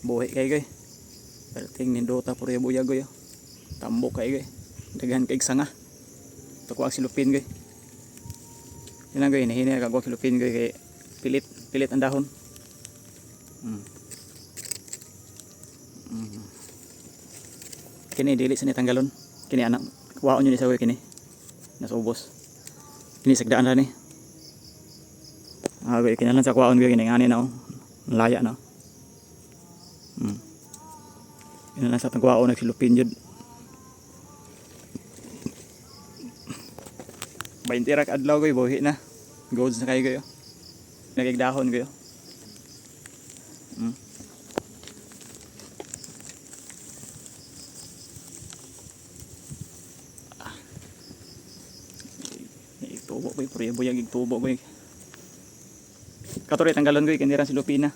buhi kay goy. Perting nindota purya buya goy. Tambok kay goy. Daghan kay sanga. Tukuha silupin goy. Yan lang goy, hinahinay kagwa silupin goy kay pilit ang dahon. Kini dili sa ni tanggalon. Kini anak kuhaon yun isa goy kini. Nasubos. Kini sagdaan ra ni. Goy kinalan sa kuhaon goy kini ngani na oh. Laya na. Kinalan sa tang kuhaon nagsilupin jud. 20 ra ka adlaw goy buhi na. Goals na kayo goy. Nagigdahon goy. Tubo goy, purya buyag ig tubo goy. Katuloy tanggalon goy kanira silupin na.